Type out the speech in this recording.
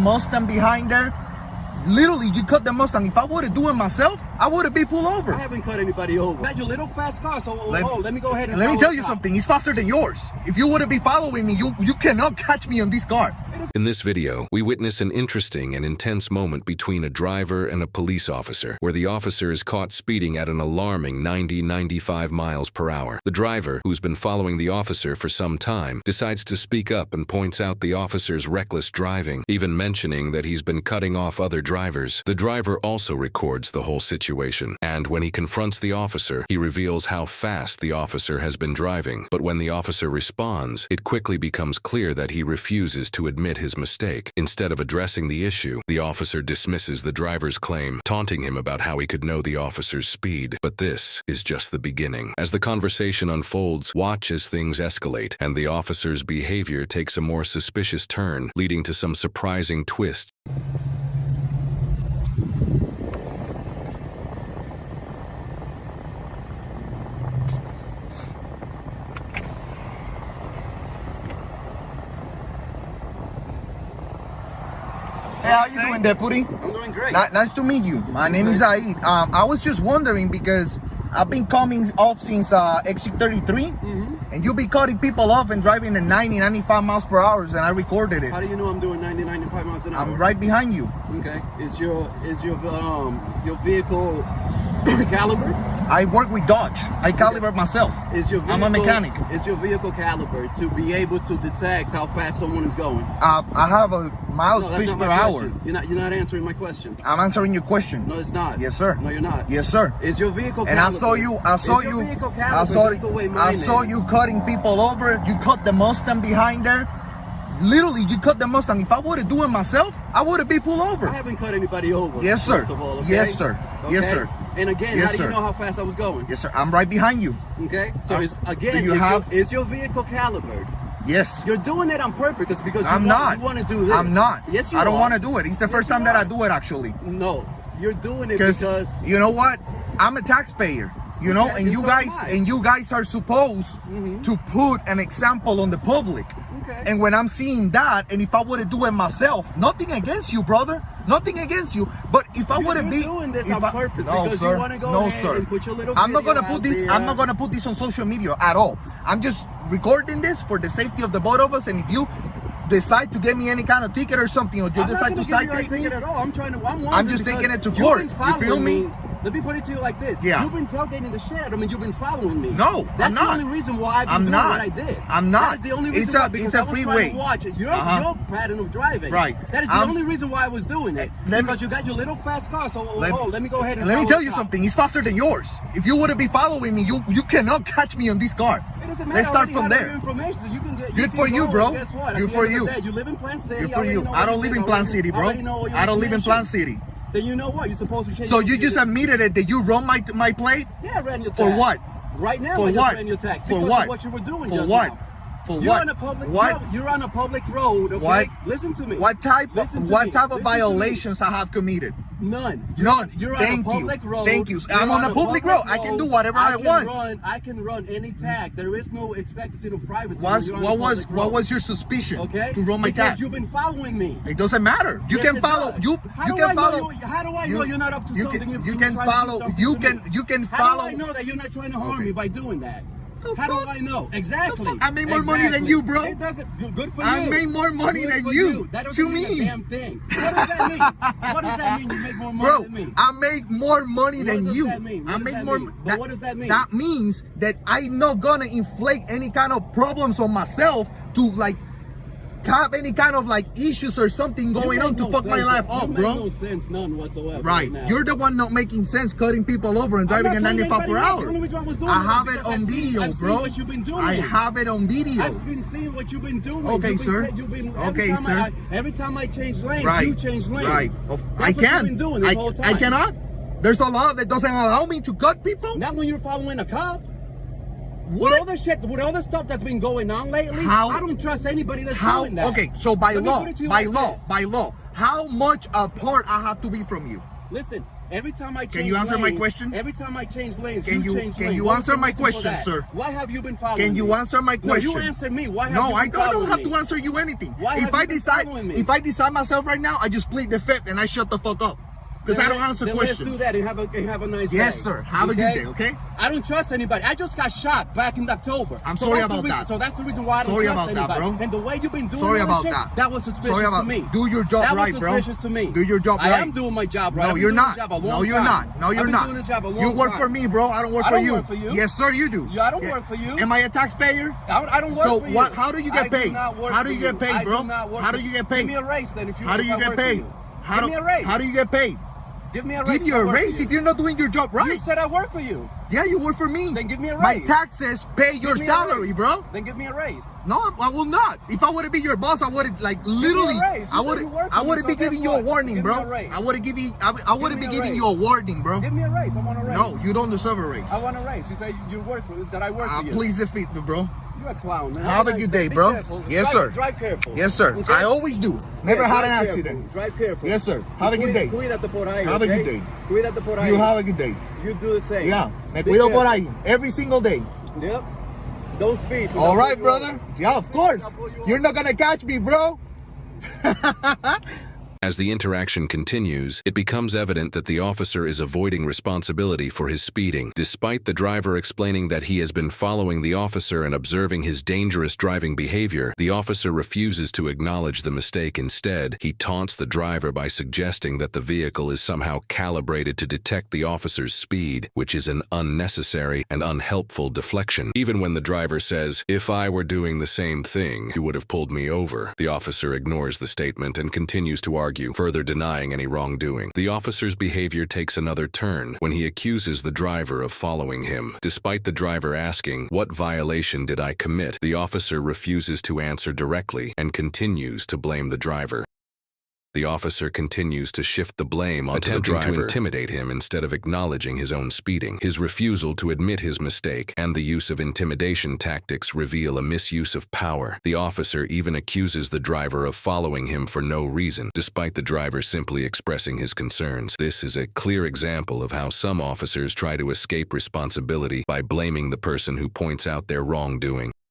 Mustang behind there. Literally, you cut the Mustang. If I would have do it myself, I would have been pulled over. I haven't cut anybody over. Got your little fast car, so let me go ahead and let me tell you something. It's faster than yours. If you would have been following me, you cannot catch me on this car. In this video, we witness an interesting and intense moment between a driver and a police officer, where the officer is caught speeding at an alarming 90-95 miles per hour. The driver, who's been following the officer for some time, decides to speak up and points out the officer's reckless driving, even mentioning that he's been cutting off other drivers. The driver also records the whole situation, and when he confronts the officer, he reveals how fast the officer has been driving. But when the officer responds, it quickly becomes clear that he refuses to admit his mistake. Instead of addressing the issue, the officer dismisses the driver's claim, taunting him about how he could know the officer's speed. But this is just the beginning. As the conversation unfolds, watch as things escalate, and the officer's behavior takes a more suspicious turn, leading to some surprising twists. Hey, how you doing, Deputy? I'm doing great. Nice to meet you. My name is Zaid. I was just wondering because I've been coming off since exit 33, and you'll be cutting people off and driving at 90-95 miles per hour, and I recorded it. How do you know I'm doing 90-95 miles an hour? I'm right behind you. Okay. Is your vehicle caliber? I work with Dodge. I calibrate myself. Is your vehicle, I'm a mechanic. Is your vehicle caliber to be able to detect how fast someone is going? I have a miles No, that's per not my hour. question. You're not answering my question. I'm answering your question. No, it's not. Yes, sir. No, you're not. Yes, sir. Is your vehicle And caliber? I saw you cutting people over. You cut the Mustang behind there. Literally, you cut the Mustang. If I would have do it myself, I would have been pulled over. I haven't cut anybody over. Yes, sir. First of all, okay? Yes, sir. Okay? Yes, sir. And again, Yes, how do sir. you know how fast I was going? Yes, sir. I'm right behind you. Okay. So is your vehicle calibered? Yes. You're doing it on purpose because I'm not. You want to do this. I'm not. Yes, you I don't are. want to do it. It's the first time that I do it, actually. No, you're doing it because you know what? I'm a taxpayer. You know, Okay, and you so guys am I. and you guys are supposed to put an example on the public. Okay. And when I'm seeing that, and if I would have do it myself, nothing against you, brother. Nothing against you. But if I would have been doing this if on I- purpose no, because sir. you want to go no, ahead sir. and put your little I'm not video gonna put out this. there. I'm not gonna put this on social media at all. I'm just recording this for the safety of the both of us. And if you decide to get me any kind of ticket or something, or you decide to cite me, at all. I'm just taking it to court. You feel me? Let me put it to you like this. Yeah. You've been tailgating the shit out of me. You've been following me. No, that's I'm not. the only reason why I've been doing what I did. I'm not. That is the only reason It's why, a because I was freeway. trying to watch it. Your pattern of driving. Right. That is the only reason why I was doing it. Let me- Because you got your little fast car. So let me go ahead and let me follow tell the you cop. something. It's faster than yours. If you would have been following me, you cannot catch me on this car. It doesn't matter. Let's start I from already have there. your information, so you can get, Good for you, bro. Guess what? Good At the for end of you. the day, you live in Plant City. Good for you. know I don't what live you in did. Plant City, bro. Already know all your I don't live in information. Plant City. Then you know what? You're supposed to change. So you just admitted it that you run my plate? Yeah, I ran your For tag. what? Right now, For I just what? ran your tag. For Because what? of what you were doing For just what? now. For You're what? on a public. What? You're on a public road. Okay. What? Listen to me. What type Listen to of me. Listen to me. violations I have committed? None. None. You're on Thank a public you. road. Thank you. You're I'm on a public road. I can do whatever I want. I can run any tag. There is no expectation of privacy. What was your suspicion to run my because tag? you've been following me. It doesn't matter. You Yes, can it follow. does. You How can do I follow. know how do I know you're not up to something? You can follow. You can How follow. do I know that you're not trying to harm me by doing that? The How fuck? do I know? Exactly. The fuck? I made more money than you, bro. It doesn't. Good for you. I made more money Good than for you. That doesn't To mean me. a damn thing. What does that mean? What does that mean? You make more money Bro, than me. I make more money than does you. that mean? What I does make that more. mean? But what does that mean? That means that I'm not gonna inflict any kind of problems on myself to like have any kind of like issues or something going on to fuck my life up, bro. No sense, none whatsoever. Right, now. you're the one not making sense, cutting people over and driving at 95 per hour. I have it on video, bro. What you've been doing. I have it on video. I've been seeing what you've been doing. Okay, sir. Okay, sir. Every time I change lanes, Right. you change lanes. Right. That's I what can. You've been doing this whole time. I cannot. There's a law that doesn't allow me to cut people. Not when you're following a cop. What? With all the stuff that's been going on lately, I don't trust anybody that's doing that. Okay, so by Let me law, put it to you like this. how much apart I have to be from you? Listen, Every time I change Can you answer lanes, my question? Every time I change lanes, Can you change can lanes. you What was answer the my reason for question, that? sir? Why have you been following Can you me? answer my question? No, you answer me. Why have No, you I been don't following have me? to answer you anything. Why have If I you been decide following me? if I decide myself right now, I just plead the fifth and I shut the fuck up. Because I don't answer then questions. Let's do that and have a nice day. Yes, sir. Have a good day, okay? I don't trust anybody. I just got shot back in October. I'm So sorry that's the about reason- that. So that's the reason why I don't Sorry trust about that, anybody. bro. And the way you've been doing Sorry all about this shit, that. that was suspicious Sorry about to me. do your job that right, was bro. suspicious to me. Do your job right. I am doing my job right. No, I've been you're doing not. this job a long No, you're time. not. No, you're I've been not. doing this job a long You work time. for me, bro. I don't work I for don't you. work for you. Yes, sir, you do. Yeah, I don't work for you. Am I a taxpayer? I don't work So for you. what? How do you get I do paid? not work How do for you get paid, I bro? do not work How for do you you. get paid? Give me a raise then. How do you get paid? Give me a raise. How do you get paid? Give me a raise. Give you a raise if you're not doing your job right. You said I work for you. Yeah, you work for me. Then give me a My raise. taxes pay your Give me a salary, raise. bro. Then give me a raise. No, I will not. If I would have been your boss, I would have literally. raise. I You would said you work for I me, would have so been guess giving you a what? warning, Give me bro. a raise. I would have given. I would have me been a giving raise. you a warning, bro. Give me a raise. I want a raise. No, you don't deserve a raise. I want a raise. You say you work for that. I work for you. Please defeat me, bro. You're a clown, man. Have a nice good day, Be bro. careful. Yes, Drive- sir. Drive careful. Yes, sir. Okay? I always do. Never Yeah, had an drive accident. careful. Drive careful. Yes, sir. Have a good day. Cuídate por ahí. Have a good okay? day. Cuídate por ahí. You have a good day. You do the same. Yeah. Me Be cuido por careful. ahí. Every single day. Yep. Don't speed. All right, brother. Yeah, of course. You're not gonna catch me, bro. As the interaction continues, it becomes evident that the officer is avoiding responsibility for his speeding. Despite the driver explaining that he has been following the officer and observing his dangerous driving behavior, the officer refuses to acknowledge the mistake. Instead, he taunts the driver by suggesting that the vehicle is somehow calibrated to detect the officer's speed, which is an unnecessary and unhelpful deflection. Even when the driver says, "If I were doing the same thing, you would have pulled me over," the officer ignores the statement and continues to argue, further denying any wrongdoing. The officer's behavior takes another turn when he accuses the driver of following him. Despite the driver asking, "What violation did I commit?" the officer refuses to answer directly and continues to blame the driver. The officer continues to shift the blame onto the driver, attempting to intimidate him instead of acknowledging his own speeding. His refusal to admit his mistake and the use of intimidation tactics reveal a misuse of power. The officer even accuses the driver of following him for no reason, despite the driver simply expressing his concerns. This is a clear example of how some officers try to escape responsibility by blaming the person who points out their wrongdoing.